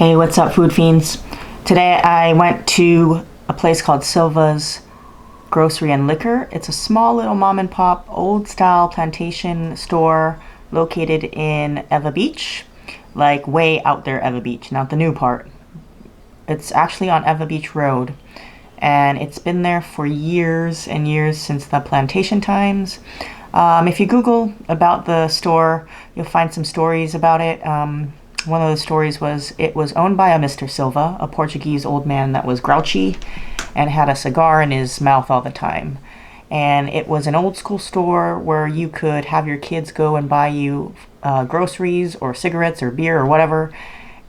Hey, what's up, food fiends? Today I went to a place called Silva's Grocery and Liquor. It's a small little mom and pop, old style plantation store located in Ewa Beach, like way out there, Ewa Beach, not the new part. It's actually on Ewa Beach Road, and it's been there for years and years, since the plantation times. If you Google about the store, you'll find some stories about it. One of the stories was it was owned by a Mr. Silva, a Portuguese old man that was grouchy and had a cigar in his mouth all the time. And it was an old school store where you could have your kids go and buy you groceries or cigarettes or beer or whatever.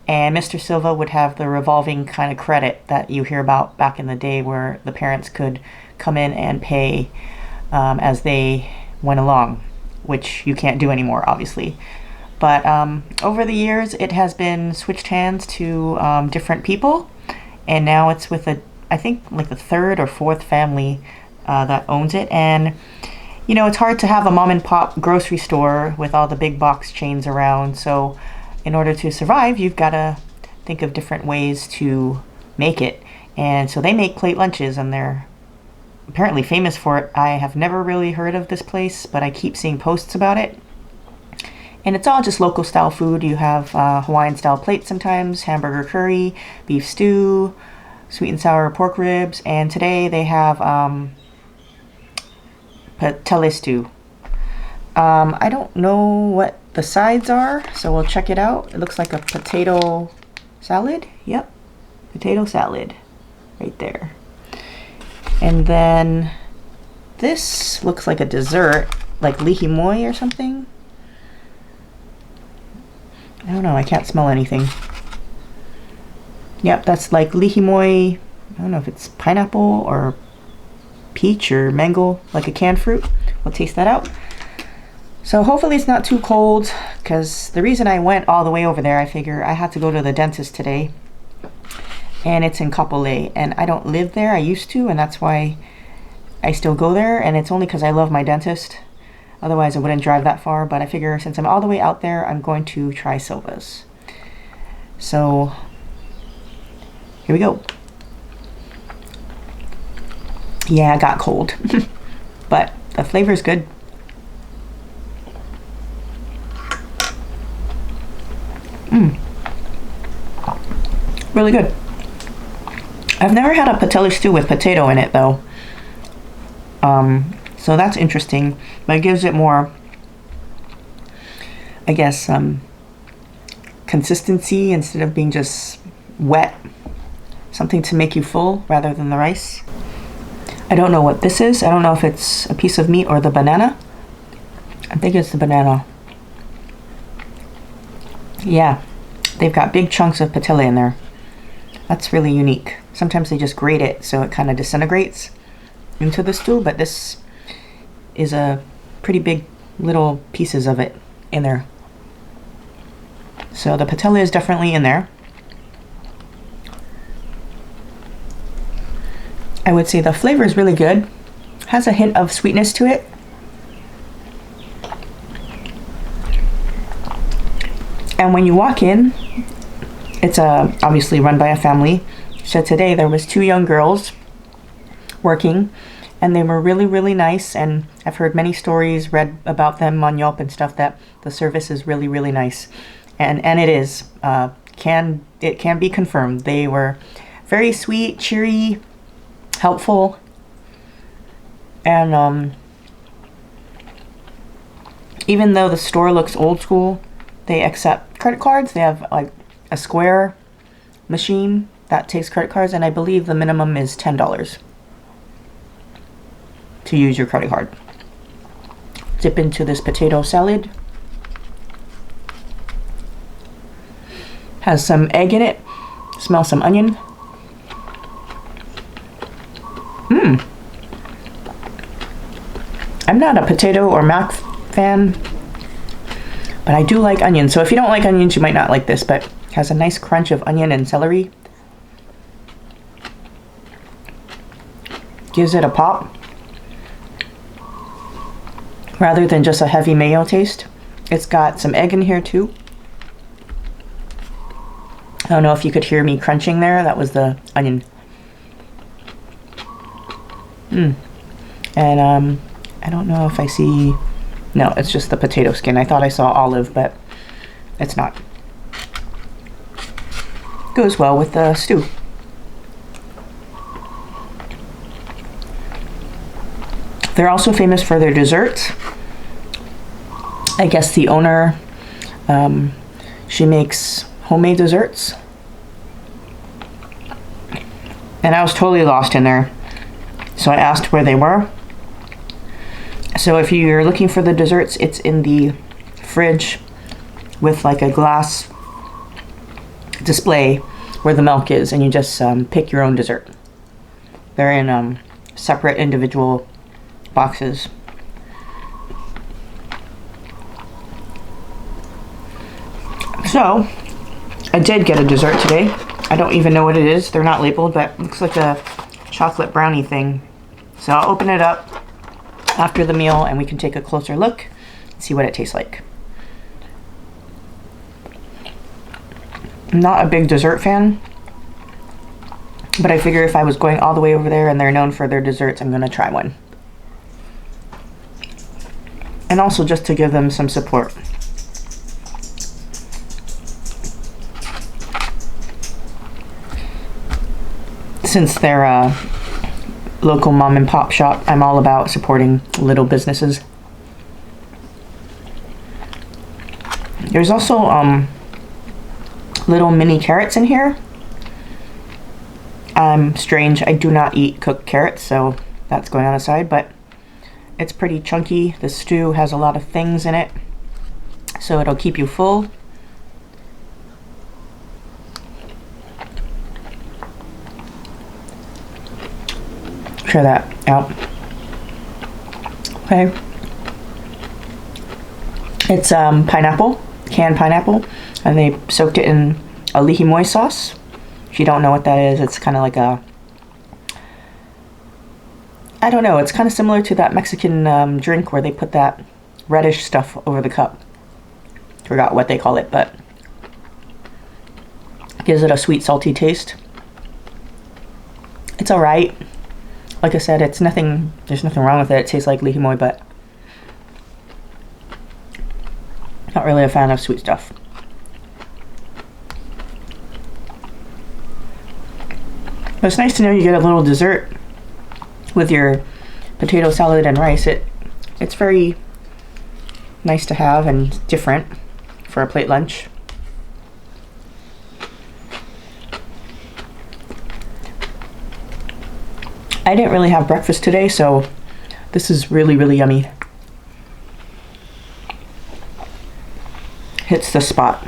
And Mr. Silva would have the revolving kind of credit that you hear about back in the day, where the parents could come in and pay as they went along, which you can't do anymore, obviously. But over the years, it has been switched hands to different people, and now it's with I think like the third or fourth family that owns it. And you know, it's hard to have a mom and pop grocery store with all the big box chains around. So in order to survive, you've got to think of different ways to make it. And so they make plate lunches, and they're apparently famous for it. I have never really heard of this place, but I keep seeing posts about it. And it's all just local style food. You have Hawaiian style plates sometimes, hamburger curry, beef stew, sweet and sour pork ribs, and today they have Pastele stew. I don't know what the sides are, so we'll check it out. It looks like a potato salad. Yep, potato salad right there. And then this looks like a dessert, like lihimoi or something. I don't know, I can't smell anything. Yep, that's like lihimoi. I don't know if it's pineapple or peach or mango, like a canned fruit. We'll taste that out. So hopefully it's not too cold, because the reason I went all the way over there, I figure I had to go to the dentist today. And it's in Kapolei, and I don't live there. I used to, and that's why I still go there, and it's only because I love my dentist. Otherwise I wouldn't drive that far, but I figure since I'm all the way out there, I'm going to try Silva's. So here we go. Yeah, I got cold, but the flavor is good. Really good. I've never had a Pastele stew with potato in it though. So that's interesting, but it gives it more, I guess, consistency instead of being just wet. Something to make you full rather than the rice. I don't know what this is. I don't know if it's a piece of meat or the banana. I think it's the banana. Yeah, they've got big chunks of Pastele in there. That's really unique. Sometimes they just grate it so it kind of disintegrates into the stew, but this is a pretty big little pieces of it in there. So the Pastele is definitely in there. I would say the flavor is really good. Has a hint of sweetness to it. And when you walk in, it's obviously run by a family. So today there was 2 young girls working, and they were really, really nice. And I've heard many stories, read about them on Yelp and stuff, that the service is really, really nice. And it is. It can be confirmed. They were very sweet, cheery, helpful. And even though the store looks old school, they accept credit cards. They have like a Square machine that takes credit cards, and I believe the minimum is $10 to use your credit card. Dip into this potato salad. Has some egg in it. Smell some onion. I'm not a potato or mac fan, but I do like onions. So if you don't like onions, you might not like this, but it has a nice crunch of onion and celery. Gives it a pop rather than just a heavy mayo taste. It's got some egg in here too. don't know if you could hear me crunching there. That was the onion. And I don't know if I see... No, it's just the potato skin. I thought I saw olive, but it's not. Goes well with the stew. They're also famous for their desserts. I guess the owner, she makes homemade desserts. And I was totally lost in there. So I asked where they were. So if you're looking for the desserts, it's in the fridge with like a glass display where the milk is, and you just pick your own dessert. They're in separate individual boxes. So I did get a dessert today. I don't even know what it is. They're not labeled, but it looks like a chocolate brownie thing. So I'll open it up after the meal and we can take a closer look and see what it tastes like. I'm not a big dessert fan, but I figure if I was going all the way over there and they're known for their desserts, I'm gonna try one. And also just to give them some support. Since they're a local mom and pop shop, I'm all about supporting little businesses. There's also little mini carrots in here. Strange, I do not eat cooked carrots, so that's going on the side, but it's pretty chunky. The stew has a lot of things in it, so it'll keep you full. Try that out. Okay. It's pineapple, canned pineapple, and they soaked it in a lihimoy sauce. If you don't know what that is, it's kind of like a, I don't know, it's kind of similar to that Mexican drink where they put that reddish stuff over the cup. Forgot what they call it, but gives it a sweet, salty taste. It's alright. Like I said, it's nothing, there's nothing wrong with it. It tastes like lihimoy, but not really a fan of sweet stuff. But it's nice to know you get a little dessert with your potato salad and rice. It's very nice to have and different for a plate lunch. I didn't really have breakfast today, so this is really, really yummy. Hits the spot.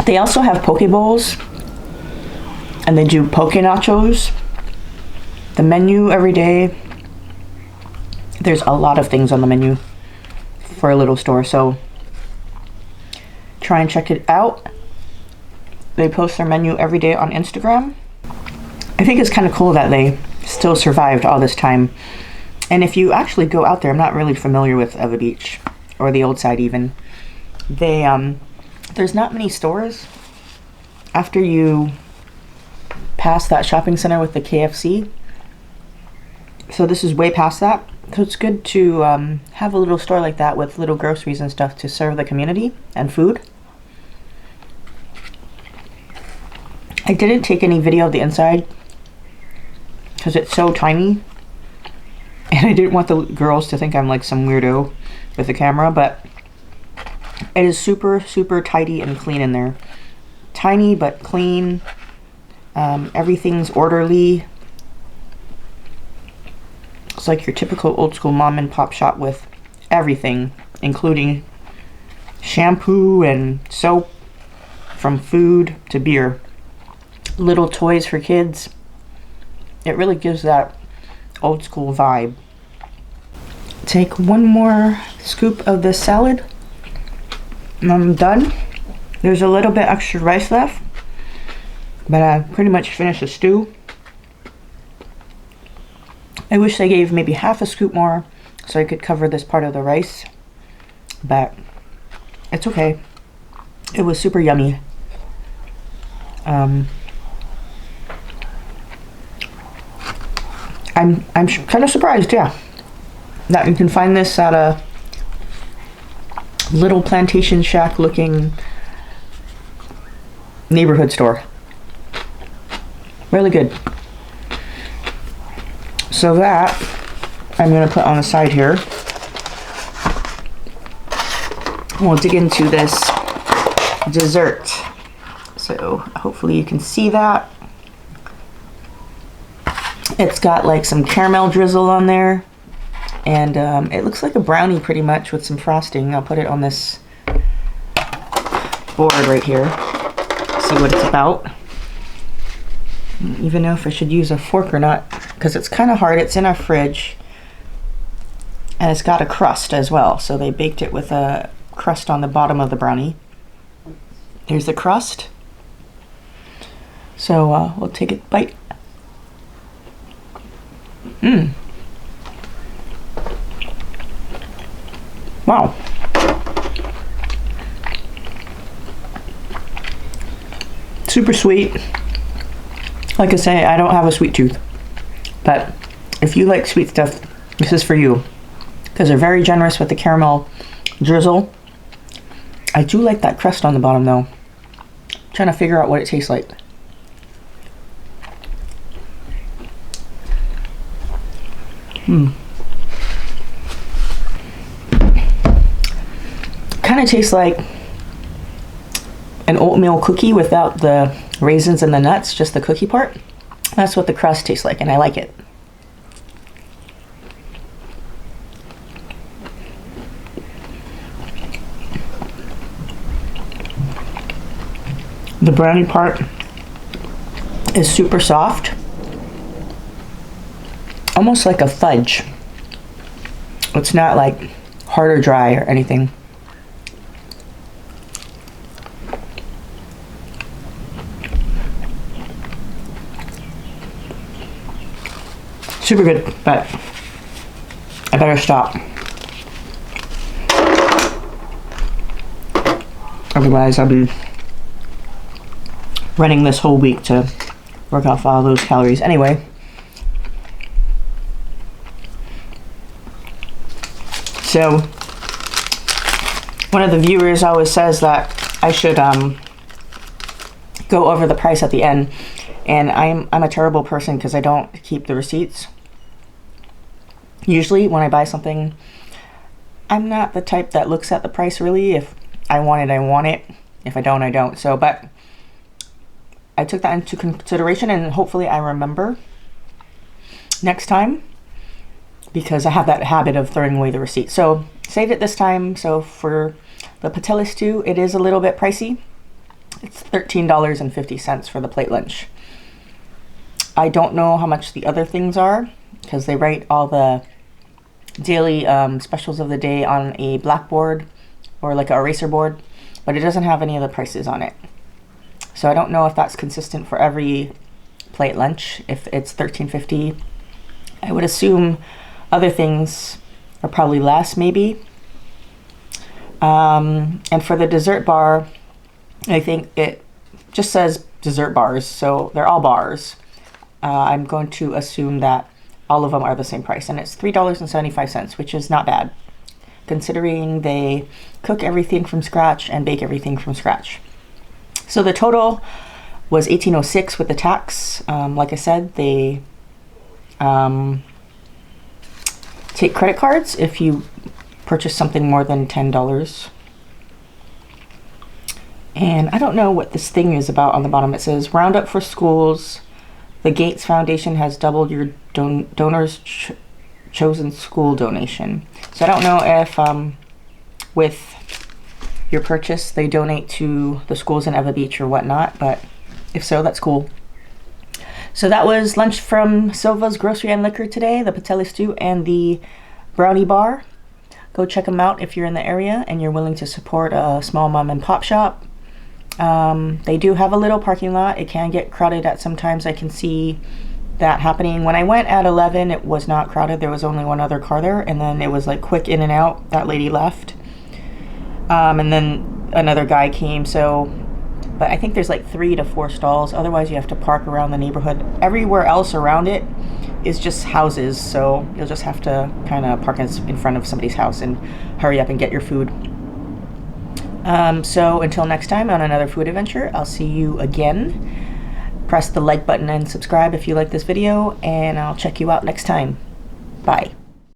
They also have poke bowls, and they do poke nachos. The menu every day, there's a lot of things on the menu for a little store, so try and check it out. They post their menu every day on Instagram. I think it's kind of cool that they still survived all this time. And if you actually go out there, I'm not really familiar with Ewa Beach or the old side even. There's not many stores after you pass that shopping center with the KFC. So this is way past that. So it's good to have a little store like that with little groceries and stuff to serve the community and food. I didn't take any video of the inside because it's so tiny, and I didn't want the girls to think I'm like some weirdo with the camera, but it is super, super tidy and clean in there. Tiny but clean. Everything's orderly. It's like your typical old school mom and pop shop with everything, including shampoo and soap, from food to beer. Little toys for kids. It really gives that old school vibe. Take one more scoop of this salad and I'm done. There's a little bit extra rice left, but I pretty much finished the stew. I wish they gave maybe half a scoop more so I could cover this part of the rice, but it's okay. It was super yummy. I'm kind of surprised, yeah, that you can find this at a little plantation shack looking neighborhood store. Really good. So that I'm gonna put on the side here. We'll dig into this dessert. So hopefully you can see that. It's got like some caramel drizzle on there, and it looks like a brownie pretty much with some frosting. I'll put it on this board right here, see what it's about. I don't even know if I should use a fork or not, because it's kind of hard. It's in our fridge, and it's got a crust as well, so they baked it with a crust on the bottom of the brownie. Here's the crust. So we'll take a bite. Wow. Super sweet. Like I say, I don't have a sweet tooth, but if you like sweet stuff, this is for you, because they're very generous with the caramel drizzle. I do like that crust on the bottom though. I'm trying to figure out what it tastes like. Kind of tastes like an oatmeal cookie without the raisins and the nuts, just the cookie part. That's what the crust tastes like, and I like it. The brownie part is super soft, almost like a fudge. It's not like hard or dry or anything. Super good, but I better stop. Otherwise, I'll be running this whole week to work off all those calories. Anyway, so one of the viewers always says that I should go over the price at the end, and I'm a terrible person because I don't keep the receipts. Usually when I buy something, I'm not the type that looks at the price really. If I want it, I want it. If I don't, I don't. So, but I took that into consideration, and hopefully I remember next time, because I have that habit of throwing away the receipt. So saved it this time. So for the Pastele stew, it is a little bit pricey. It's $13.50 for the plate lunch. I don't know how much the other things are, because they write all the daily specials of the day on a blackboard or like an eraser board, but it doesn't have any of the prices on it. So I don't know if that's consistent for every plate lunch, if it's $13.50. I would assume other things are probably less, maybe. And for the dessert bar, I think it just says dessert bars, so they're all bars. I'm going to assume that all of them are the same price, and it's $3.75, which is not bad, considering they cook everything from scratch and bake everything from scratch. So the total was $18.06 with the tax. Like I said, they take credit cards if you purchase something more than $10. And I don't know what this thing is about on the bottom. It says Roundup for Schools. The Gates Foundation has doubled your donors chosen school donation. So I don't know if with your purchase they donate to the schools in Ewa Beach or whatnot, but if so, that's cool. So that was lunch from Silva's Grocery and Liquor today, the Pastele stew and the brownie bar. Go check them out if you're in the area and you're willing to support a small mom and pop shop. They do have a little parking lot. It can get crowded at some times. I can see that happening. When I went at 11, it was not crowded. There was only one other car there, and then it was like quick in and out. That lady left. And then another guy came, so, but I think there's like 3 to 4 stalls. Otherwise, you have to park around the neighborhood. Everywhere else around it is just houses, so you'll just have to kind of park in front of somebody's house and hurry up and get your food. So until next time on another food adventure, I'll see you again. Press the like button and subscribe if you like this video, and I'll check you out next time. Bye.